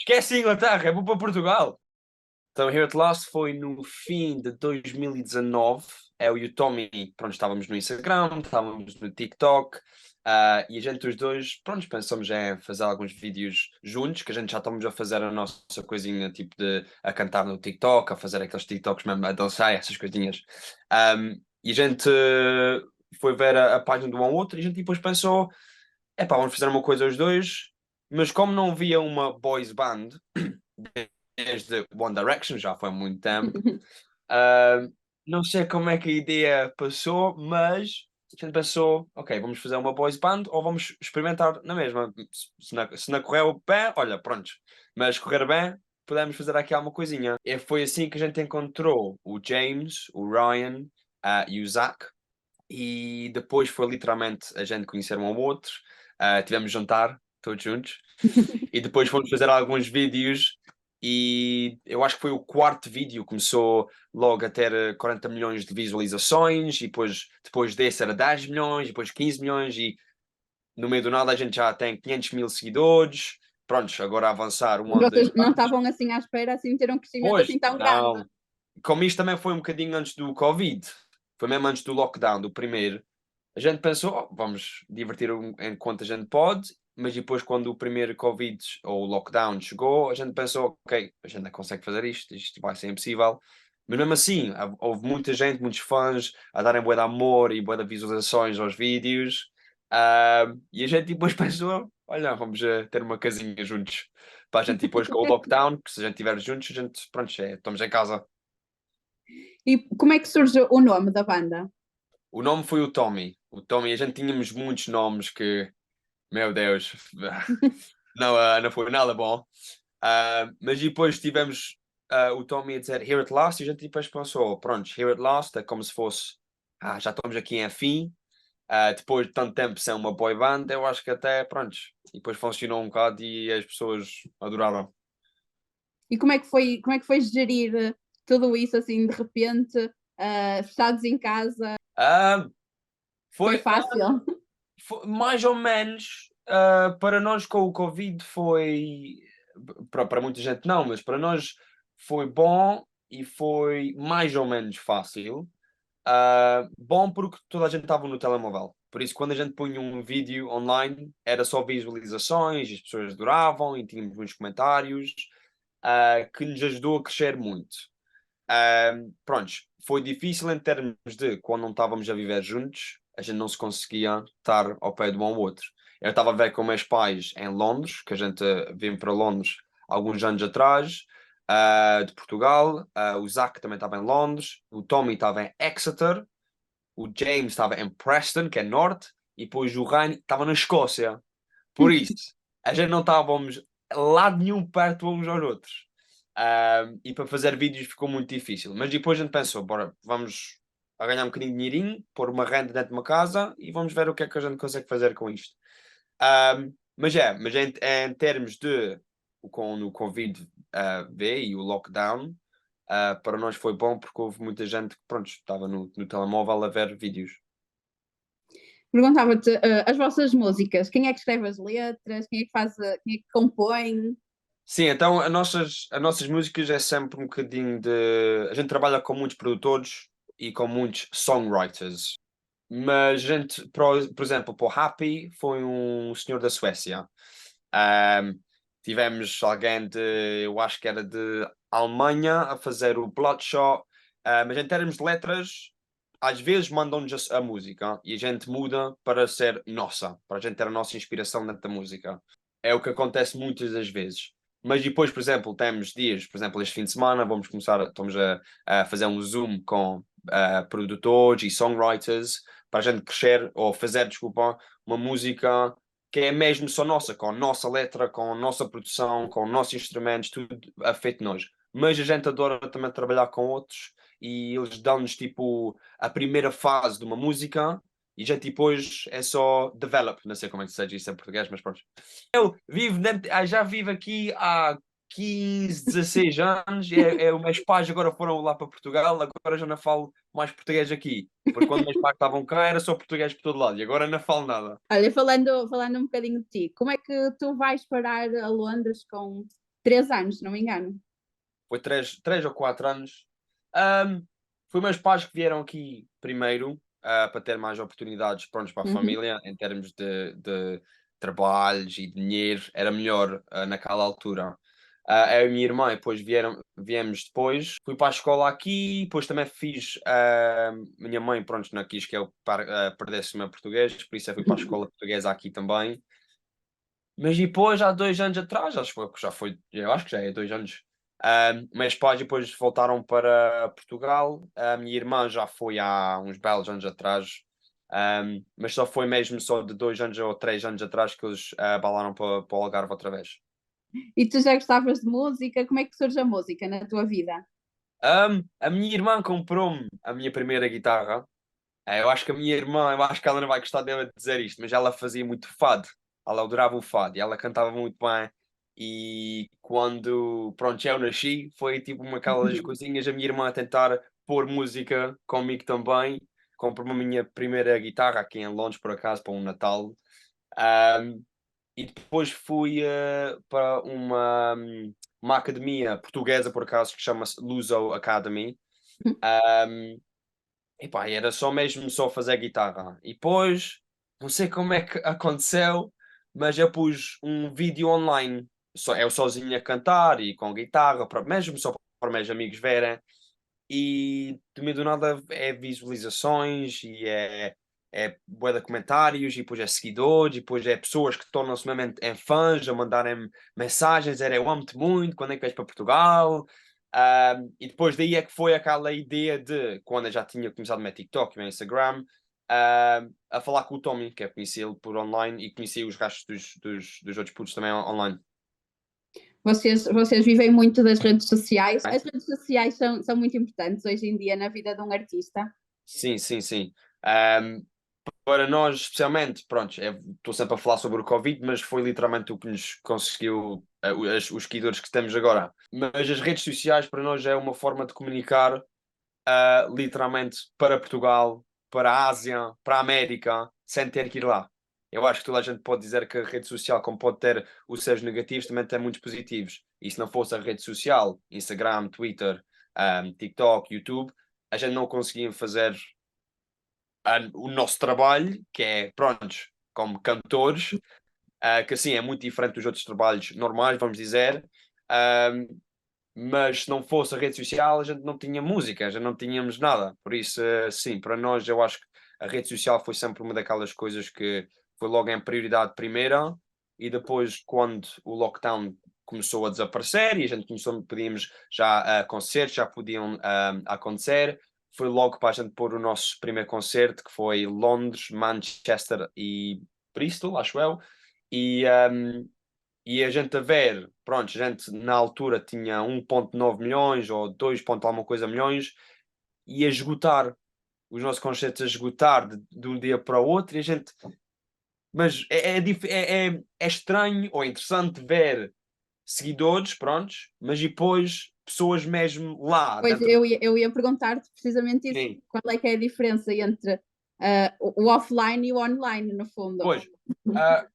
Esquece a Inglaterra, vou para Portugal. Então, Here at Last foi no fim de 2019. Eu e o Tommy, pronto, estávamos no Instagram, estávamos no TikTok, e a gente, os dois, pronto, pensamos em fazer alguns vídeos juntos, que a gente já estamos a fazer a nossa coisinha, tipo a cantar no TikTok, a fazer aqueles TikToks mesmo, a dançar, essas coisinhas. E a gente foi ver a página do um ao outro e a gente depois pensou, epá, vamos fazer uma coisa os dois, mas como não havia uma boys band, desde One Direction, já foi há muito tempo. Não sei como é que a ideia passou, mas a gente pensou, ok, vamos fazer uma boys band ou vamos experimentar na mesma. Se não correu bem, olha, pronto. Mas se correr bem, podemos fazer aqui alguma coisinha. E foi assim que a gente encontrou o James, o Ryan, e o Zach. E depois foi literalmente a gente conhecer um ao outro. Tivemos jantar, todos juntos. E depois fomos fazer alguns vídeos e eu acho que foi o quarto vídeo, começou logo a ter 40 milhões de visualizações e depois desse era 10 milhões, depois 15 milhões e no meio do nada a gente já tem 500 mil seguidores. Prontos, agora a avançar um ano, dois Vocês não anos. estavam assim à espera, assim, de ter um crescimento Pois, assim tão grande. não. Como isto também foi um bocadinho antes do Covid, foi mesmo antes do lockdown, do primeiro, a gente pensou, "Oh, vamos divertir enquanto a gente pode, mas depois quando o primeiro Covid ou lockdown chegou, a gente pensou, ok, a gente não consegue fazer isto vai ser impossível. Mas mesmo assim, houve muita gente, muitos fãs a darem bué de amor e bué de visualizações aos vídeos. E a gente depois pensou, olha, vamos ter uma casinha juntos. Para a gente depois com o lockdown, que se a gente estiver juntos, a gente, pronto, estamos em casa. E como é que surge o nome da banda? O nome foi o Tommy. O Tommy, a gente tínhamos muitos nomes que, meu Deus, não, não foi nada bom. Mas depois tivemos o Tommy a dizer Here at Last e a gente depois pensou, pronto, Here at Last é como se fosse, já estamos aqui em fim. Depois de tanto tempo sem uma boy band, eu acho que até, pronto, e depois funcionou um bocado e as pessoas adoraram. E como é que foi gerir tudo isso assim de repente, fechados em casa? Ah, Foi foi, fácil? mais ou menos, para nós com o Covid foi, para muita gente não, mas para nós foi bom e foi mais ou menos fácil. Bom porque toda a gente estava no telemóvel. Por isso, quando a gente punha um vídeo online, era só visualizações, as pessoas adoravam e tínhamos muitos comentários, que nos ajudou a crescer muito. Prontos, foi difícil em termos de quando não estávamos a viver juntos, a gente não se conseguia estar ao pé de um ao outro. Eu estava a ver com meus pais em Londres, que a gente veio para Londres alguns anos atrás, de Portugal. O Zach também estava em Londres, o Tommy estava em Exeter, o James estava em Preston, que é norte, e depois o Ryan estava na Escócia. Por isso, a gente não estávamos lado nenhum perto uns aos outros. E para fazer vídeos ficou muito difícil. Mas depois a gente pensou, bora, vamos a ganhar um bocadinho de dinheirinho, pôr uma renda dentro de uma casa e vamos ver o que é que a gente consegue fazer com isto. Mas em termos de com o Covid veio e o lockdown, para nós foi bom porque houve muita gente que pronto, estava no telemóvel a ver vídeos. Perguntava-te as vossas músicas, quem é que escreve as letras, quem é que faz, quem é que compõe? Sim, então as nossas músicas é sempre um bocadinho de. A gente trabalha com muitos produtores e com muitos songwriters. Mas a gente, por exemplo, para o Happy foi um senhor da Suécia. Ahm, Tivemos alguém de, eu acho que era de Alemanha, a fazer o Bloodshot. Mas em termos de letras, às vezes mandam-nos a música e a gente muda para ser nossa, para a gente ter a nossa inspiração dentro da música. É o que acontece muitas das vezes. Mas depois, por exemplo, temos dias, por exemplo, este fim de semana, estamos a fazer um Zoom com produtores e songwriters para a gente crescer, ou fazer, desculpa, uma música que é mesmo só nossa, com a nossa letra, com a nossa produção, com os nossos instrumentos, tudo feito nós. Mas a gente adora também trabalhar com outros e eles dão-nos tipo a primeira fase de uma música e já depois é só develop, não sei como é que se diz isso em português, mas pronto. Eu já vivo aqui há 15, 16 anos, os meus pais agora foram lá para Portugal, agora já não falo mais português aqui. Porque quando meus pais estavam cá era só português por todo lado e agora não falo nada. Olha, falando um bocadinho de ti, como é que tu vais parar a Londres com 3 anos, se não me engano. Foi 3 ou 4 anos. Ahm, Foi meus pais que vieram aqui primeiro, para ter mais oportunidades, prontos, para a Uhum. família, em termos de trabalhos e dinheiro, era melhor, naquela altura. Eu e a minha irmã depois viemos depois, fui para a escola aqui, depois também fiz, minha mãe, pronto, não quis que eu perdesse o meu português, por isso eu fui para a escola portuguesa aqui também. Mas depois, há 2 anos atrás, acho que já foi, eu acho que já é 2 anos, meus pais depois voltaram para Portugal. A minha irmã já foi há uns belos anos atrás, mas só foi mesmo só de 2 anos ou 3 anos atrás que eles, balaram para o Algarve outra vez. E tu já gostavas de música? Como é que surge a música na tua vida? A minha irmã comprou-me a minha primeira guitarra. Eu acho que a minha irmã, eu acho que ela não vai gostar dela dizer isto, mas ela fazia muito fado. Ela adorava o fado e ela cantava muito bem. E quando, pronto, eu nasci, foi tipo uma aquelas coisinhas, a minha irmã a tentar pôr música comigo também. Comprou-me a minha primeira guitarra aqui em Londres, por acaso, para um Natal. Ahm, e depois fui para uma academia portuguesa, por acaso, que chama-se Luso Academy. Ahm, Epá, era só mesmo só fazer guitarra. E depois, não sei como é que aconteceu, mas eu pus um vídeo online, eu sozinho a cantar e com guitarra, mesmo só para meus amigos verem. E do meio do nada é visualizações e é bué de comentários e depois é seguidores e depois é pessoas que tornam-se mesmo em fãs a mandarem mensagens, era eu amo-te muito, quando é que vais para Portugal? E depois daí é que foi aquela ideia de, quando eu já tinha começado o meu TikTok e o meu Instagram, a falar com o Tommy, que eu conheci ele por online e conheci os restos dos outros putos também online. Vocês vivem muito das redes sociais. As redes sociais são muito importantes hoje em dia na vida de um artista. Sim, sim, sim. Ahm, para nós, especialmente, pronto, estou sempre a falar sobre o Covid, mas foi literalmente o que nos conseguiu, os seguidores que temos agora. Mas as redes sociais para nós é uma forma de comunicar, literalmente para Portugal, para a Ásia, para a América, sem ter que ir lá. Eu acho que toda a gente pode dizer que a rede social, como pode ter os seus negativos, também tem muitos positivos. E se não fosse a rede social, Instagram, Twitter, TikTok, YouTube, a gente não conseguia fazer o nosso trabalho, que é, prontos, como cantores, que assim é muito diferente dos outros trabalhos normais, vamos dizer. Mas se não fosse a rede social, a gente não tinha música, já não tínhamos nada. Por isso, sim, para nós, eu acho que a rede social foi sempre uma daquelas coisas que foi logo em prioridade primeira, e depois, quando o lockdown começou a desaparecer e a gente começou, podíamos já concertos, já podiam acontecer, foi logo para a gente pôr o nosso primeiro concerto, que foi Londres, Manchester e Bristol, acho eu. E, e a gente a ver, pronto, a gente na altura tinha 1,9 milhões ou 2 ponto alguma coisa milhões, e a esgotar, os nossos concertos a esgotar de um dia para o outro, e a gente. Mas é estranho ou interessante ver seguidores, prontos, mas depois pessoas mesmo lá Pois dentro. eu ia perguntar-te precisamente isso. Sim, Qual é que é a diferença entre o offline e o online, no fundo? pois. ah,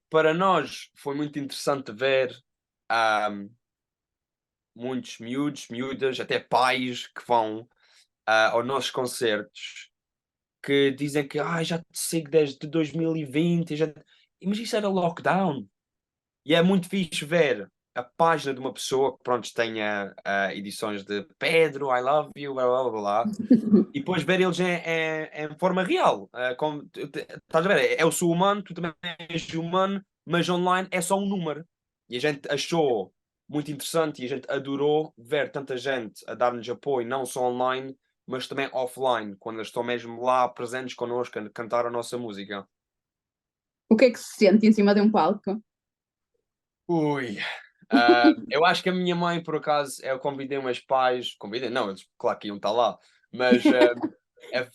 para nós foi muito interessante ver ah, muitos miúdos, miúdas, até pais que vão aos nossos concertos, que dizem que já te sigo desde 2020, mas isso era lockdown. E é muito fixe ver a página de uma pessoa que pronto, tenha edições de Pedro, I love you, blá blá blá, blá, e depois ver eles em forma real. Como, estás a ver? Eu sou humano, tu também és humano, mas online é só um número. E a gente achou muito interessante e a gente adorou ver tanta gente a dar-nos apoio, não só online, mas também offline, quando eles estão mesmo lá presentes connosco a cantar a nossa música. O que é que se sente em cima de um palco? Ui. Eu acho que a minha mãe, por acaso, eu convidei meus pais, convidei, não, eles claro que iam estar lá, mas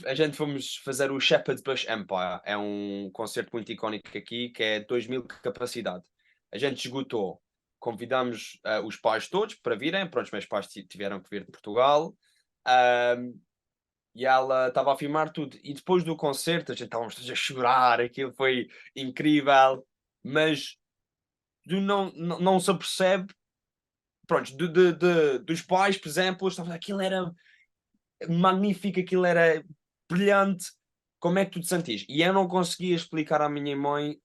a gente fomos fazer o Shepherd's Bush Empire. É um concerto muito icónico aqui, que é 2.000 capacidade. A gente esgotou. Convidamos os pais todos para virem. Pronto, os meus pais tiveram que vir de Portugal. ahm, e ela estava a filmar tudo. E depois do concerto, a gente estávamos todos a chorar. Aquilo foi incrível. Mas não se apercebe, pronto, dos pais, por exemplo, aquilo era magnífico, aquilo era brilhante. Como é que tu te sentiste? E eu não conseguia explicar à minha mãe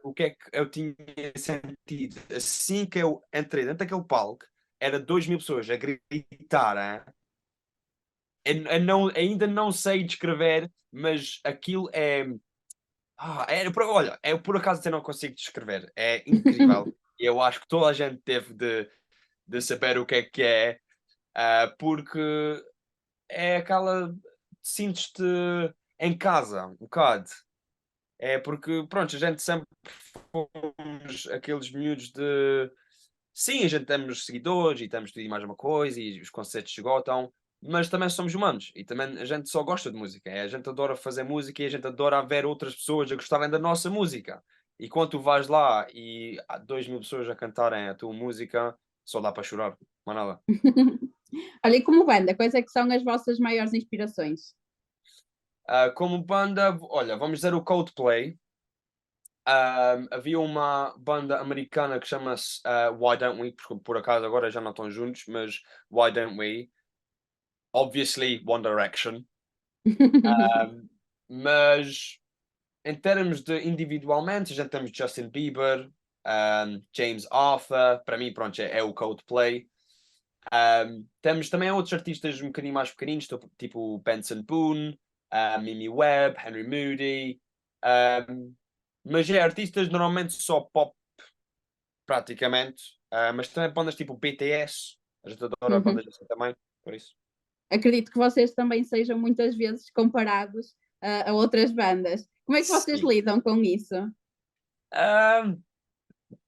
o que é que eu tinha sentido. Assim que eu entrei dentro daquele palco, era 2.000 pessoas a gritar. Hein? Ainda não sei descrever, mas aquilo é. Olha, eu por acaso até não consigo descrever. É incrível. Eu acho que toda a gente teve de saber o que é, porque é aquela. Sintes-te em casa, um bocado. É porque, pronto, a gente sempre fomos aqueles miúdos de. Sim, a gente temos seguidores e temos tudo e mais uma coisa e os concertos esgotam, mas também somos humanos e também a gente só gosta de música. A gente adora fazer música e a gente adora ver outras pessoas a gostarem da nossa música. E quando tu vais lá e há 2.000 pessoas a cantarem a tua música, só dá para chorar, mais nada. Olha, e como banda, quais é que são as vossas maiores inspirações? Como banda, olha, vamos dizer o Coldplay. Havia uma banda americana que chama-se Why Don't We, porque por acaso agora já não estão juntos, mas Why Don't We? Obviously One Direction. Um, mas em termos de individualmente, a gente temos Justin Bieber, James Arthur, para mim, pronto, é o Coldplay. Temos também outros artistas um bocadinho mais pequeninos, tipo Benson Boone, Mimi Webb, Henry Moody. Um, mas é artistas normalmente só pop, praticamente. Mas também bandas tipo BTS, a gente adora Uhum. bandas assim também, por isso. Acredito que vocês também sejam muitas vezes comparados a outras bandas. Como é que vocês Sim. lidam com isso? Um,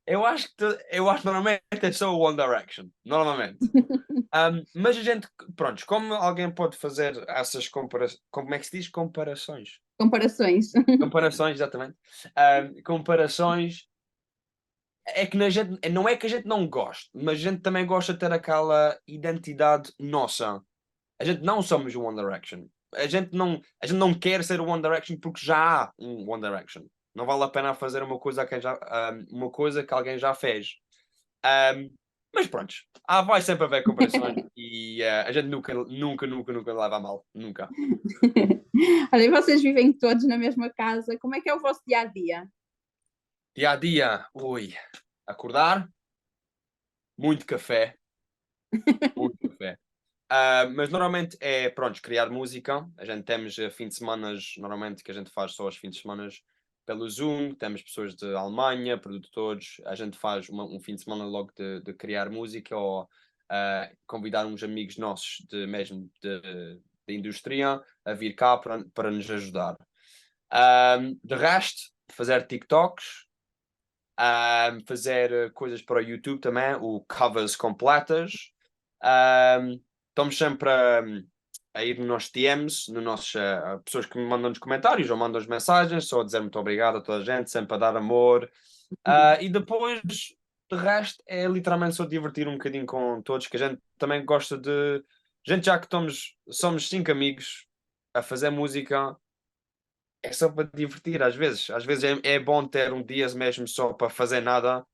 eu acho que normalmente é só o One Direction, normalmente. Mas a gente, pronto, como alguém pode fazer essas comparações, como é que se diz? Comparações. Comparações. Comparações, exatamente. Comparações, é que não é que a gente não goste, mas a gente também gosta de ter aquela identidade nossa. A gente não somos o One Direction. A gente não quer ser o One Direction porque já há um One Direction. Não vale a pena fazer uma coisa que alguém já fez. Um, mas pronto, vai sempre haver comparações e a gente nunca, nunca, nunca, nunca leva a mal. Nunca. Olha, e vocês vivem todos na mesma casa, como é que é o vosso dia a dia? Dia a dia, ui, acordar, muito café, muito café. Mas normalmente é, pronto, criar música. A gente temos fim de semana, normalmente, que a gente faz só os fins de semana pelo Zoom. Temos pessoas de Alemanha, produtores. A gente faz um fim de semana logo de criar música ou convidar uns amigos nossos mesmo de indústria a vir cá para nos ajudar. De resto, fazer TikToks, fazer coisas para o YouTube também, o covers completas. Um, Estamos sempre a ir nos nossos DMs, no nossos, pessoas que me mandam nos comentários ou mandam as mensagens, só a dizer muito obrigado a toda a gente, sempre a dar amor. E depois, de resto, é literalmente só divertir um bocadinho com todos, que a gente também gosta de. Gente, já que somos 5 amigos a fazer música, é só para divertir às vezes. Às vezes é bom ter um dia mesmo só para fazer nada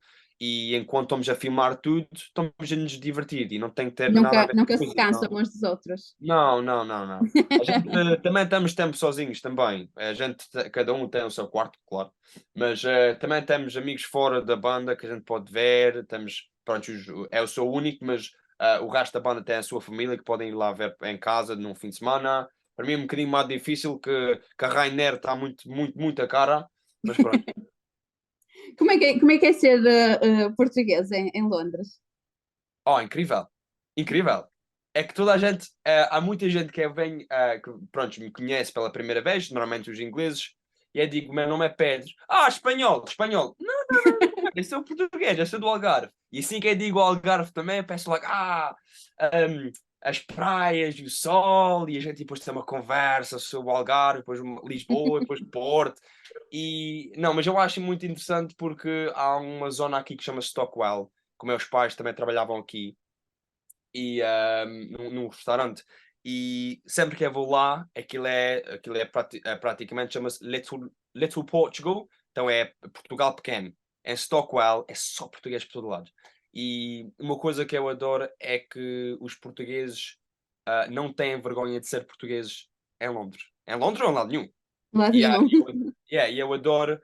e enquanto estamos a filmar tudo, estamos a nos divertir e não tem que ter nada a Nunca, ver nunca com se música. cansam uns dos outros. Não, não, não, não. A gente também temos tempo sozinhos também. A gente, cada um tem o seu quarto, claro. Mas também temos amigos fora da banda que a gente pode ver. Pronto, eu sou o único, mas o resto da banda tem a sua família que podem ir lá ver em casa num fim de semana. Para mim é um bocadinho mais difícil que a Rainer está muito, muito, muito a cara. Mas pronto. Como é que é ser português em Londres? Oh, incrível. Incrível. É que toda a gente, há muita gente que vem, que pronto, me conhece pela primeira vez, normalmente os ingleses, e eu digo, meu nome é Pedro. Espanhol, espanhol. Não, não, não, não, eu sou português, eu sou do Algarve. E assim que eu digo Algarve também, eu peço logo, hum, as praias e o sol, e a gente depois tem uma conversa sobre o Algarve, depois Lisboa, depois Porto. E, não, mas eu acho muito interessante porque há uma zona aqui que chama Stockwell, que meus pais também trabalhavam aqui e num restaurante. E sempre que eu vou lá, aquilo é praticamente chama-se Little Portugal, então é Portugal pequeno. em Stockwell, é só português por todo lado. E uma coisa que eu adoro é que os portugueses não têm vergonha de ser portugueses em Londres. Em Londres ou em lado nenhum. Lado E, nenhum. e eu adoro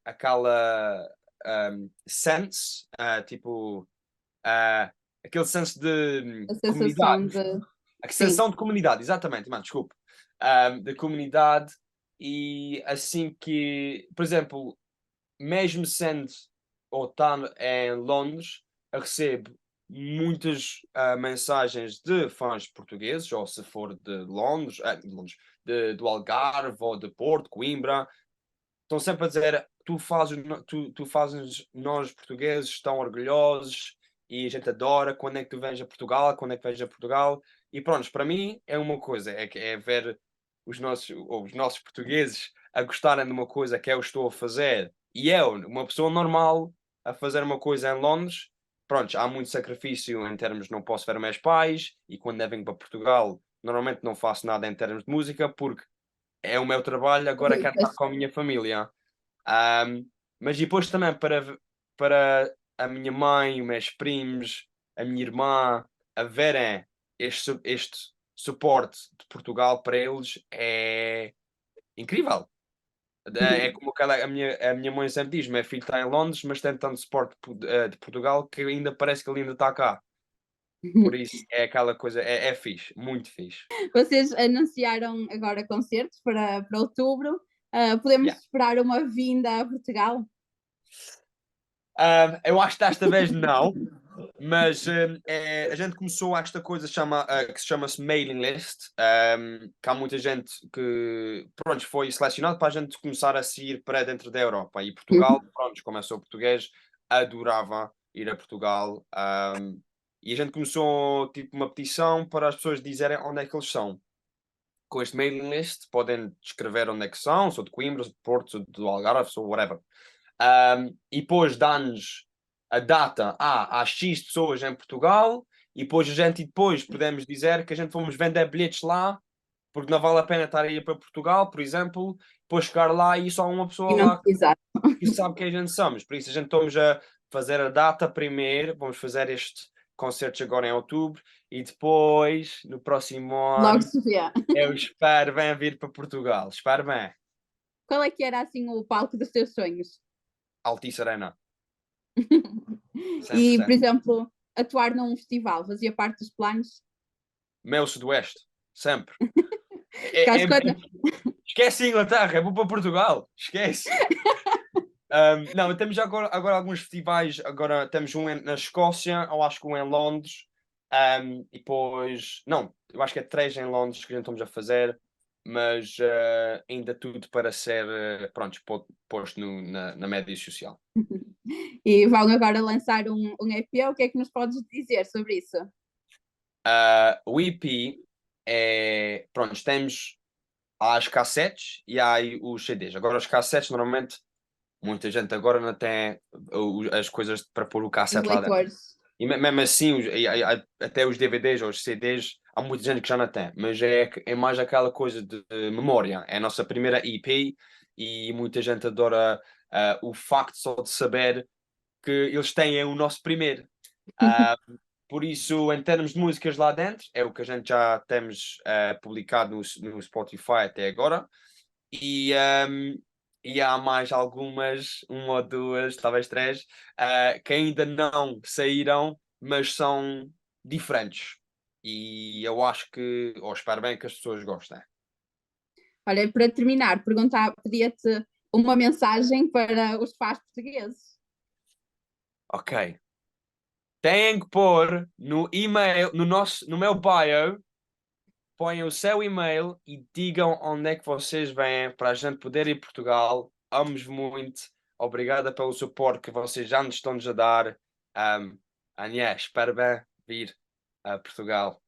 aquela sense, tipo, ah, aquele sense de A comunidade. sensação de. A Sim. sensação de comunidade, exatamente, mano, desculpe. De comunidade e assim que, por exemplo, mesmo sendo ou estando em Londres, eu recebo muitas mensagens de fãs portugueses, ou se for de Londres, do Algarve ou de Porto, Coimbra, estão sempre a dizer tu fazes nós portugueses tão orgulhosos e a gente adora quando é que tu vens a Portugal, quando é que vens a Portugal. E pronto, para mim é uma coisa, é ver os nossos portugueses a gostarem de uma coisa que eu estou a fazer e eu, uma pessoa normal, a fazer uma coisa em Londres. Pronto, há muito sacrifício em termos de não posso ver meus pais e quando eu venho para Portugal normalmente não faço nada em termos de música porque é o meu trabalho, agora quero estar com a minha família. Ahm, mas depois também para a minha mãe, os meus primos, a minha irmã, a verem este suporte de Portugal para eles é incrível. É como a minha mãe sempre diz: meu filho está em Londres, mas tem tanto suporte de Portugal que ainda parece que ele ainda está cá. Por isso é aquela coisa, é fixe, muito fixe. Vocês anunciaram agora concertos para outubro. Podemos Yeah. esperar uma vinda a Portugal? Eu acho que desta vez não, mas a gente começou esta coisa que se chama-se mailing list, que há muita gente que pronto, foi selecionado para a gente começar a sair para dentro da Europa. E Portugal, pronto, como eu sou português, adorava ir a Portugal. E a gente começou tipo uma petição para as pessoas dizerem onde é que eles são. Com este mailing list podem descrever onde é que são, sou de Coimbra, sou de Porto, sou do Algarve, sou whatever. E depois dá-nos a data, há X pessoas em Portugal, e depois a gente depois podemos dizer que a gente fomos vender bilhetes lá, porque não vale a pena estar a ir para Portugal, por exemplo, depois chegar lá e só uma E pessoa não lá precisar. que sabe quem a gente somos. Por isso a gente estamos a fazer a data primeiro, vamos fazer este concerto agora em outubro, e depois, no próximo Logo ano, se vê. eu espero bem vir para Portugal. Espero bem. Qual é que era assim o palco dos teus sonhos? Altice Arena, E, por 100%. exemplo, atuar num festival, fazia parte dos planos? Meu Sudoeste, sempre. Caso coisa, Esquece a Inglaterra, é vou para Portugal. Esquece. Não, temos agora alguns festivais. Agora temos um na Escócia, eu acho que um em Londres. E depois, não, eu acho que é 3 em Londres que a gente estamos a fazer, mas ainda tudo para ser pronto, posto na média social. e vão agora lançar um EP, o que é que nos podes dizer sobre isso? O EP é, pronto, temos as cassetes e há aí os CDs. Agora os cassetes normalmente muita gente agora não tem as coisas para pôr o Os cassete lá dentro. leitores. E mesmo assim, até os DVDs ou os CDs, há muita gente que já não tem. Mas é mais aquela coisa de memória. É a nossa primeira EP e muita gente adora o facto só de saber que eles têm o nosso primeiro. Ah, por isso, em termos de músicas lá dentro, é o que a gente já temos publicado no Spotify até agora. E, e há mais algumas, uma ou duas, talvez três, que ainda não saíram, mas são diferentes. E eu acho que, ou espero bem que as pessoas gostem. Olha, para terminar, pedia-te uma mensagem para os fãs portugueses. Ok. Têm que pôr no e-mail, no meu bio, põem o seu e-mail e digam onde é que vocês vêm para a gente poder ir a Portugal. Amo-vos muito. Obrigada pelo suporte que vocês já nos estão a dar. Um, Ania, espero bem vir a Portugal.